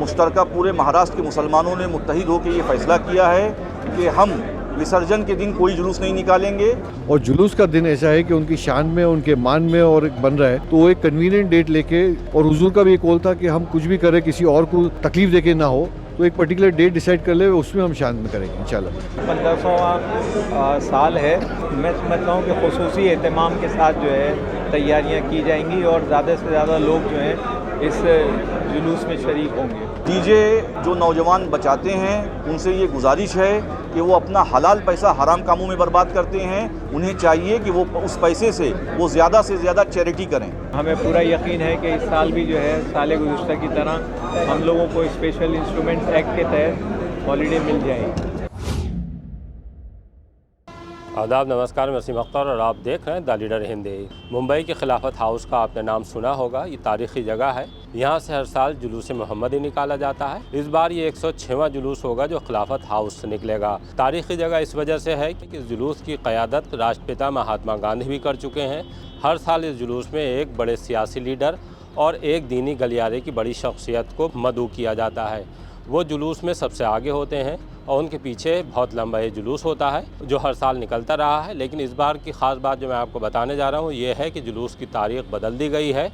मुश्तरका पूरे महाराष्ट्र के मुसलमानों ने मुत्तहिद होकर ये फ़ैसला किया है कि हम विसर्जन के दिन कोई जुलूस नहीं निकालेंगे। और जुलूस का दिन ऐसा है कि उनकी शान में, उनके मान में और एक बन रहा है, तो वो एक कन्वीनियंट डेट लेके, और हुजूर का भी एक कौल था कि हम कुछ भी करें किसी और को तकलीफ देके ना हो, तो एक पर्टिकुलर डेट डिसाइड कर ले, उसमें हम शान में करेंगे इंशाल्लाह। 1500वां साल है। मैं समझता हूँ कि खुसूसी एहतमाम के साथ जो है तैयारियाँ की जाएंगी और ज़्यादा से ज़्यादा लोग जो हैं इस जुलूस में शरीक होंगे। डीजे जो नौजवान बचाते हैं उनसे ये गुजारिश है कि वो अपना हलाल पैसा हराम कामों में बर्बाद करते हैं, उन्हें चाहिए कि वो उस पैसे से वो ज़्यादा से ज़्यादा चैरिटी करें। हमें पूरा यकीन है कि इस साल भी जो है साल गुज़श्ता की तरह हम लोगों को स्पेशल इंस्ट्रूमेंट्स एक्ट के तहत हॉलीडे मिल जाएगी। आदाब, नमस्कार, मैं वसीम अख्तर और आप देख रहे हैं द लीडर हिंदी। मुंबई के खिलाफत हाउस का आपने नाम सुना होगा। ये तारीख़ी जगह है। यहाँ से हर साल जुलूस मोहम्मदी निकाला जाता है। इस बार ये 106वां जुलूस होगा जो खिलाफत हाउस से निकलेगा। तारीख़ी जगह इस वजह से है कि इस जुलूस की क़यादत राष्ट्रपिता महात्मा गांधी भी कर चुके हैं। हर साल इस जुलूस में एक बड़े सियासी लीडर और एक दीनी गलियारे की बड़ी शख्सियत को मदऊ किया जाता है। वो जुलूस में सबसे आगे होते हैं और उनके पीछे बहुत लंबा ये जुलूस होता है जो हर साल निकलता रहा है। लेकिन इस बार की ख़ास बात जो मैं आपको बताने जा रहा हूँ ये है कि जुलूस की तारीख़ बदल दी गई है।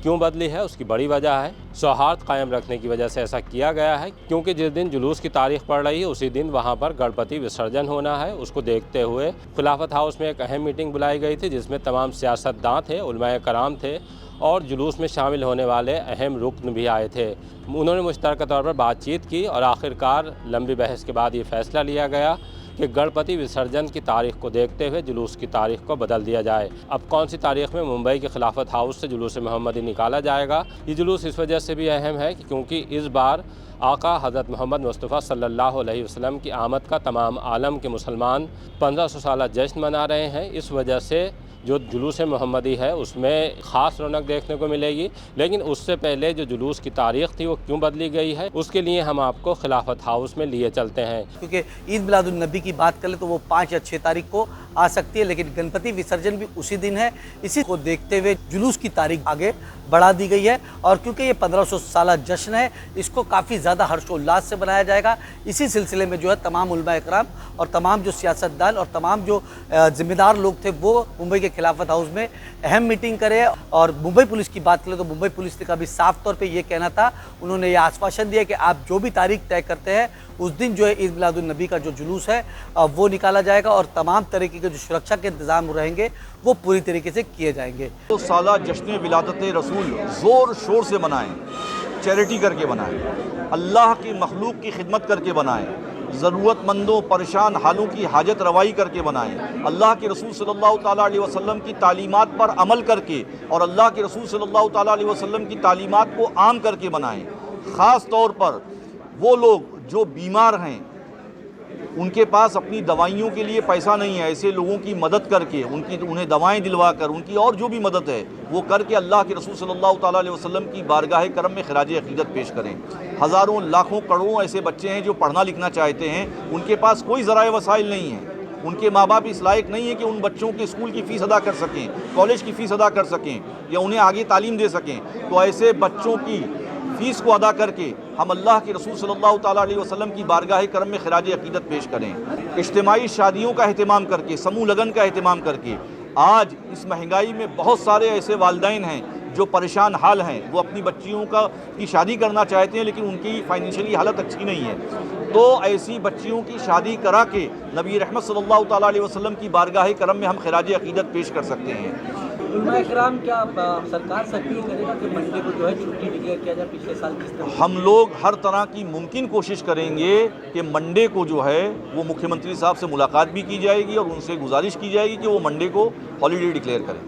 क्यों बदली है उसकी बड़ी वजह है, सौहार्द कायम रखने की वजह से ऐसा किया गया है, क्योंकि जिस दिन जुलूस की तारीख़ पड़ रही है उसी दिन वहाँ पर गणपति विसर्जन होना है। उसको देखते हुए खिलाफत हाउस में एक अहम मीटिंग बुलाई गई थी जिसमें तमाम सियासतदान थे, उलमाए कराम थे और जुलूस में शामिल होने वाले अहम रुकन भी आए थे। उन्होंने मुश्तरका तौर पर बातचीत की और आखिरकार लंबी बहस के बाद ये फ़ैसला लिया गया कि गणपति विसर्जन की तारीख़ को देखते हुए जुलूस की तारीख़ को बदल दिया जाए। अब कौन सी तारीख़ में मुंबई के खिलाफत हाउस से जुलूस मोहम्मदी निकाला जाएगा? ये जुलूस इस वजह से भी अहम है क्योंकि इस बार आका हज़रत मोहम्मद मुस्तफ़ा सल्लल्लाहु अलैहि वसल्लम की आमद का तमाम आलम के मुसलमान 1500 साला जश्न मना रहे हैं। इस वजह से जो जुलूस मोहम्मदी है उसमें ख़ास रौनक देखने को मिलेगी। लेकिन उससे पहले जो जुलूस की तारीख़ थी वो क्यों बदली गई है उसके लिए हम आपको खिलाफत हाउस में लिए चलते हैं। क्योंकि ईद मिलादुन नबी की बात करें तो वो 5 या 6 तारीख को आ सकती है, लेकिन गणपति विसर्जन भी उसी दिन है। इसी को देखते हुए जुलूस की तारीख आगे बढ़ा दी गई है और क्योंकि ये 1500 साला जश्न है इसको काफ़ी ज़्यादा हर्षोल्लास से बनाया जाएगा। इसी सिलसिले में जो है तमाम उलमा इकराम और तमाम जो सियासतदान और तमाम जो ज़िम्मेदार लोग थे वो मुंबई के खिलाफत हाउस में अहम मीटिंग करे। और मुंबई पुलिस की बात करें तो मुंबई पुलिस ने कभी साफ तौर पे ये कहना था, उन्होंने ये आश्वासन दिया कि आप जो भी तारीख तय करते हैं उस दिन जो है ईद मिलादुन नबी का जो जुलूस है वो निकाला जाएगा और तमाम तरीके के जो सुरक्षा के इंतजाम रहेंगे वो पूरी तरीके से किए जाएंगे। तो साला जश्न विलादत रसूल ज़ोर शोर से बनाएं, चैरिटी करके बनाएं, अल्लाह की मखलूक की खिदमत करके बनाएं, ज़रूरतमंदों परेशान हालों की हाजत रवाई करके बनाएं, अल्लाह के रसूल सल्लल्लाहु ताला अलैहि वसल्लम की तालीमात पर अमल करके और अल्लाह के रसूल सल्लल्लाहु ताला अलैहि वसल्लम की तालीमात को आम करके बनाएं। ख़ास तौर पर वो लोग जो बीमार हैं, उनके पास अपनी दवाइयों के लिए पैसा नहीं है, ऐसे लोगों की मदद करके उन्हें दवाएं दिलवा कर उनकी और जो भी मदद है वो करके अल्लाह के रसूल सल्लल्लाहु ताला अलैहि वसल्लम की बारगाह करम में खराज अक़ीदत पेश करें। हज़ारों लाखों करोड़ों ऐसे बच्चे हैं जो पढ़ना लिखना चाहते हैं, उनके पास कोई ज़राए वसाइल नहीं है, उनके माँ बाप इस लायक नहीं है कि उन बच्चों के स्कूल की फ़ीस अदा कर सकें, कॉलेज की फ़ीस अदा कर सकें या उन्हें आगे तालीम दे सकें। तो ऐसे बच्चों की फ़ीस को अदा करके हम अल्लाह के रसूल सल्लल्लाहु ताला अलैहि वसल्लम की बारगाह करम में खराज अक़ीदत पेश करें। इज्तिमाई शादियों का अहतमाम करके, समूह लगन का अहतमाम करके। आज इस महंगाई में बहुत सारे ऐसे वालिदैन हैं जो परेशान हाल हैं, वो अपनी बच्चियों की शादी करना चाहते हैं लेकिन उनकी फाइनेंशियली हालत अच्छी नहीं है। तो ऐसी बच्चियों की शादी करा के नबी रहमत सल्लल्लाहु ताला अलैहि वसल्लम की बारगाह करम में हम खराज अक़ीदत पेश कर सकते हैं। उलमा इकराम क्या सरकार से अपील करेगा कि मंडे को जो है छुट्टी डिक्लेयर किया जाए? पिछले साल किस तरह हम लोग हर तरह की मुमकिन कोशिश करेंगे कि मंडे को जो है वो मुख्यमंत्री साहब से मुलाकात भी की जाएगी और उनसे गुजारिश की जाएगी कि वो मंडे को हॉलीडे डिक्लेयर करें।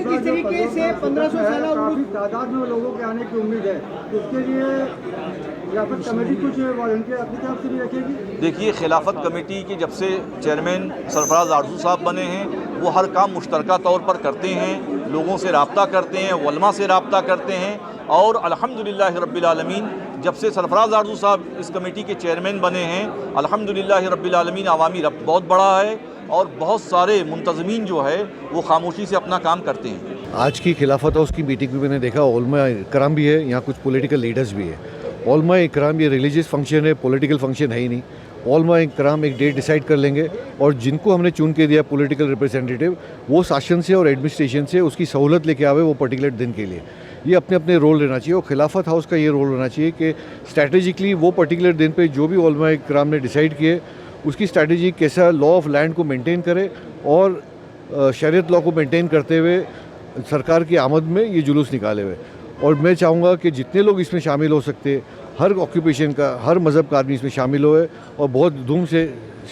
किस तरीके से 1500 साल तादाद में लोगों के आने की उम्मीद है, उसके लिए खिलाफत कमेटी कुछ वॉलंटियर अपनी तरफ से भी रखेगी? देखिए, खिलाफत कमेटी के जब से चेयरमैन सरफराज आरजू साहब बने हैं वो हर काम मुश्तरका तौर पर करते हैं, लोगों से रब्ता करते हैं, उलमा से रब्ता करते हैं और अल्हम्दुलिल्लाह रब्बिल आलमीन जब से सरफराज आरजू साहब इस कमेटी के चेयरमैन बने हैं अल्हम्दुलिल्लाह रब्बिल आलमीन अवामी रब्त बहुत बड़ा है और बहुत सारे मुंतज़मीन जो है वो खामोशी से अपना काम करते हैं। आज की खिलाफत हाउस की मीटिंग भी मैंने देखा, उलमा कराम भी है, यहाँ कुछ पॉलिटिकल लीडर्स भी है ओलमा इकराम ये रिलीजियस फंक्शन है, पॉलिटिकल फंक्शन है ही नहीं। ओलमा इकराम एक डेट डिसाइड कर लेंगे और जिनको हमने चुन के दिया पॉलिटिकल रिप्रेजेंटेटिव, वो शासन से और एडमिनिस्ट्रेशन से उसकी सहूलत लेके आवे वो पर्टिकुलर दिन के लिए। ये अपने अपने रोल लेना चाहिए और खिलाफत हाउस का ये रोल रहना चाहिए कि स्ट्रैटेजिकली वो पर्टिकुलर दिन पे जो भी ओलमा इकराम ने डिसाइड किए उसकी स्ट्रैटेजी कैसा लॉ ऑफ लैंड को मेंटेन करे और शरीयत लॉ को मेंटेन करते हुए सरकार की आमद में ये जुलूस निकाले हुए। और मैं चाहूँगा कि जितने लोग इसमें शामिल हो सकते, हर ऑक्यूपेशन का, हर मज़हब का आदमी इसमें शामिल होए और बहुत धूम से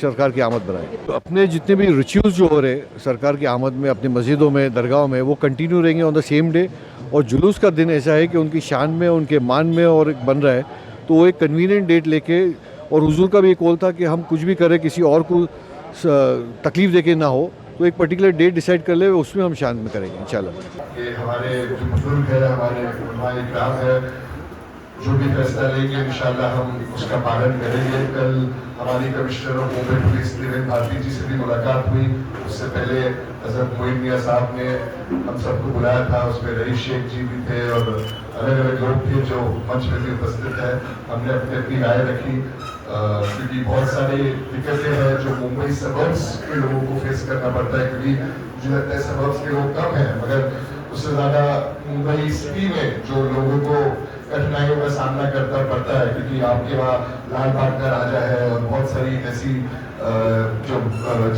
सरकार की आमद बनाए। तो अपने जितने भी रिचुअल्स जो हो रहे सरकार की आमद में, अपनी मस्जिदों में, दरगाहों में, वो कंटिन्यू रहेंगे ऑन द सेम डे। और जुलूस का दिन ऐसा है कि उनकी शान में, उनके मान में और एक बन रहा है, तो वो एक कन्वीनियंट डेट लेके, और हुजूर का भी एक कॉल था कि हम कुछ भी करें किसी और को तकलीफ़ देके ना हो, तो एक पर्टिकुलर डेट डिसाइड कर ले, उसमें हम शान में करेंगे इंशाल्लाह। ये हमारे जो बुजुर्ग है, हमारे उलमा इकराम है, जो भी फैसला लेंगे इंशाल्लाह हम उसका पालन करेंगे। कल हमारी commissioner of Mumbai police Trivendra Bharti ji से भी मुलाकात हुई। उससे पहले हज़रत मोइन मियां साहब ने हम सबको बुलाया था, उसमें रईस शेख जी भी थे और अलग अलग लोग थे जो मंच में भी उपस्थित है। हमने अपनी राय रखी क्योंकि बहुत सारी दिक्कतें हैं जो मुंबई सबर्ब्स के लोगों को फेस करना पड़ता है, क्योंकि मुझे लगता है सबर्ब्स के लोग कम हैं, मगर उससे ज़्यादा मुंबई सिटी में जो लोगों को कठिनाइयों का सामना करना पड़ता है, क्योंकि आपके वहाँ लाल बाग का राजा है और बहुत सारी ऐसी जो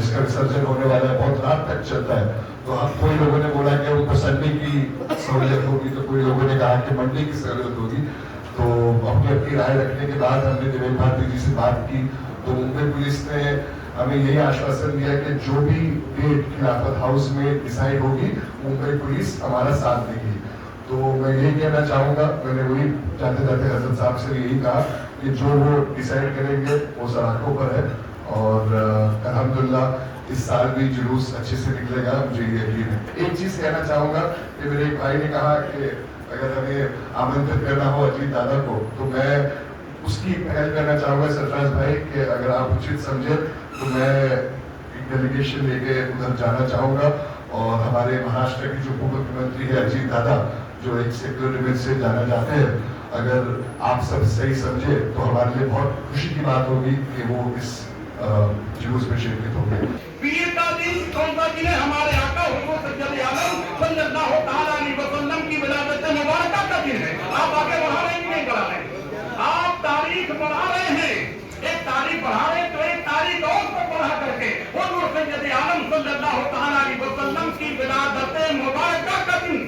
जिसका विसर्जन होने वाला है बहुत रात तक चलता है। तो हम कोई लोगों ने बोला कि उनको संडे की सहूलियत होगी, तो कोई लोगों ने कहा कि मंडे की सहूलियत होगी। तो अपनी राय रखने के बाद हमने त्रिवेंद्र भारती जी से बात की, तो मुंबई पुलिस ने हमें यही आश्वासन दिया कि जो भी डेट खिलाफत हाउस में डिसाइड होगी मुंबई पुलिस हमारा साथ देगी। तो मैं यही कहना चाहूँगा, मैंने वही जाते जाते हजरत साहब से यही कहा कि जो वो डिसाइड करेंगे वो सराखों पर है और अल्हम्दुलिल्लाह इस साल भी जुलूस अच्छे से निकलेगा, मुझे ये यकीन है। एक चीज़ कहना चाहूँगा कि मेरे एक भाई ने कहा कि अगर हमें आमंत्रित करना हो अजीत दादा को, तो मैं उसकी पहल करना चाहूँगा सरफराज भाई कि अगर आप उचित समझे तो मैं एक डेलीगेशन लेके उधर जाना चाहूँगा। और हमारे महाराष्ट्र के जो उप मुख्यमंत्री है अजीत दादा, जो एक सेक्युलर इमेज से जाना जाते हैं, अगर आप सब सही समझे तो हमारे लिए बहुत खुशी की बात होगी कि वो इस जुलूस में शिरकत होगी। पीर का दिन कौन सा दिन है? हमारे आका हुजूर सल्लल्लाहु अलैहि वसल्लम की विलादत मुबारक का दिन है। आप आगे बढ़ा रहे हैं कि नहीं बढ़ा रहे? आप तारीख बढ़ा रहे हैं, एक तारीख बढ़ा रहे हैं तो एक तारीख और को बढ़ा करके हुजूर सल्लल्लाहु अलैहि वसल्लम की विलादत मुबारक का दिन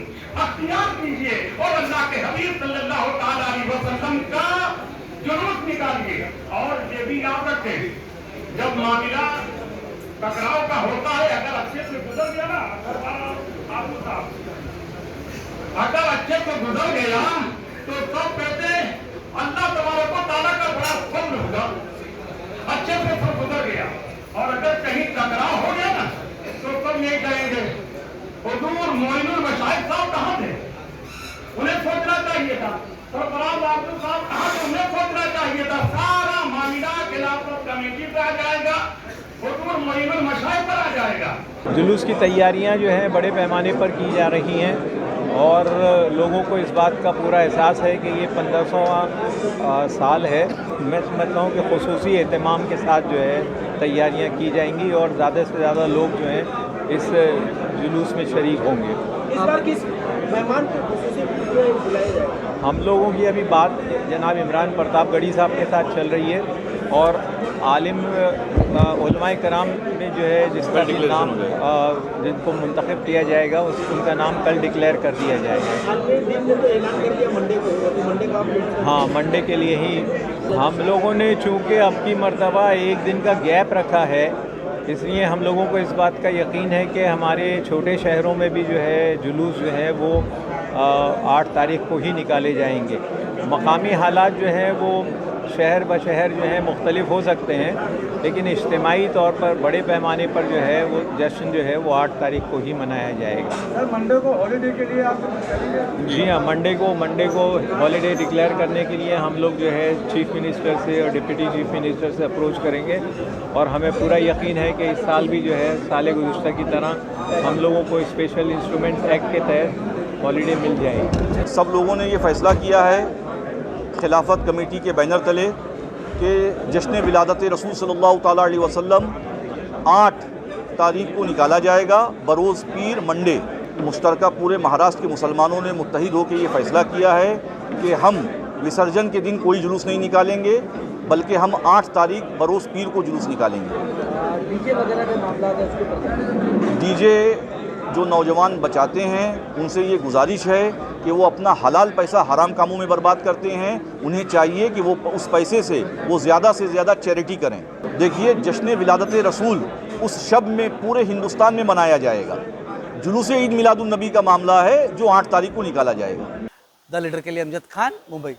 अख्तियार कीजिए और अल्लाह के हबीब सल्लल्लाहु अलैहि वसल्लम का जुलूस निकालिए। और ये भी याद रखें, जब मामला टकराव का होता है, अगर अच्छे से गुजर गया ना, अगर अच्छे से गुजर गया तो सब कहते अल्लाह तबारक व तआला का बड़ा फज़्ल होगा, अच्छे से सब गुजर गया। और अगर कहीं टकराव हो गया ना तो सब नहीं कहेंगे हुजूर मोइनुल मशाइख साहब कहाँ थे, उन्हें सोचना चाहिए था। सरफराज आब्दुल साहब कहाँ थे, उन्हें सोचना चाहिए था। सारा मामला खिलाफत कमेटी पे आ जाएगा, हुजूर मोइनुल मशाइख पर आ जाएगा। जुलूस की तैयारियां जो हैं बड़े पैमाने पर की जा रही हैं और लोगों को इस बात का पूरा एहसास है कि ये 1500वां साल है। मैं समझता हूँ कि खुसूसी एहतमाम के साथ जो है तैयारियां की जाएंगी और ज़्यादा से ज़्यादा लोग जो हैं इस जुलूस में शरीक होंगे। इस बार किस मेहमान को खुसूसी बुलाया जाएगा? हम लोगों की अभी बात जनाब इमरान प्रतापगढ़ी साहब के साथ चल रही है और आलिम उलमाए कराम में जो है जिसका भी नाम जिनको मुंतखब किया जाएगा उनका नाम कल डिक्लेयर कर दिया जाएगा। हाँ, मंडे के लिए ही हम लोगों ने चूँकि अब की मर्तबा एक दिन का गैप रखा है, इसलिए हम लोगों को इस बात का यकीन है कि हमारे छोटे शहरों में भी जो है जुलूस जो है वो 8 तारीख को ही निकाले जाएंगे। मकामी हालात जो हैं वो शहर ब शहर जो है मुख्तलिफ हो सकते हैं, लेकिन इज्तिमाई तौर पर बड़े पैमाने पर जो है वो जश्न जो है वो 8 तारीख को ही मनाया जाएगा। सर, मंडे को हॉलीडे के लिए आप चलेंगे? जी हाँ, मंडे को हॉलीडे डिक्लेयर करने के लिए हम लोग जो है चीफ मिनिस्टर से और डिप्टी चीफ मिनिस्टर से अप्रोच करेंगे और हमें पूरा यकीन है कि इस साल भी जो है साल गुज़श्ता की तरह हम लोगों को स्पेशल इंस्ट्रूमेंट एक्ट के तहत हॉलीडे मिल जाएगी। सब लोगों ने ये फैसला किया है खिलाफत कमेटी के बैनर तले कि जश्न विलादत रसूल सल्लल्लाहु ताला अलैहि वसल्लम 8 तारीख को निकाला जाएगा बरोज़ पीर मंडे। मुश्तरका पूरे महाराष्ट्र के मुसलमानों ने मुत्तहिद होकर ये फ़ैसला किया है कि हम विसर्जन के दिन कोई जुलूस नहीं निकालेंगे, बल्कि हम 8 तारीख बरोज़ पीर को जुलूस निकालेंगे। डीजे वगैरह का मामला है उसके ऊपर डीजे जो नौजवान बचाते हैं उनसे ये गुजारिश है कि वो अपना हलाल पैसा हराम कामों में बर्बाद करते हैं, उन्हें चाहिए कि वो उस पैसे से वो ज़्यादा से ज़्यादा चैरिटी करें। देखिए, जश्न विलादत रसूल उस शब में पूरे हिंदुस्तान में मनाया जाएगा। जुलूस ईद मिलादुन नबी का मामला है जो 8 तारीख को निकाला जाएगा। द लीडर के लिए अमजद खान, मुंबई।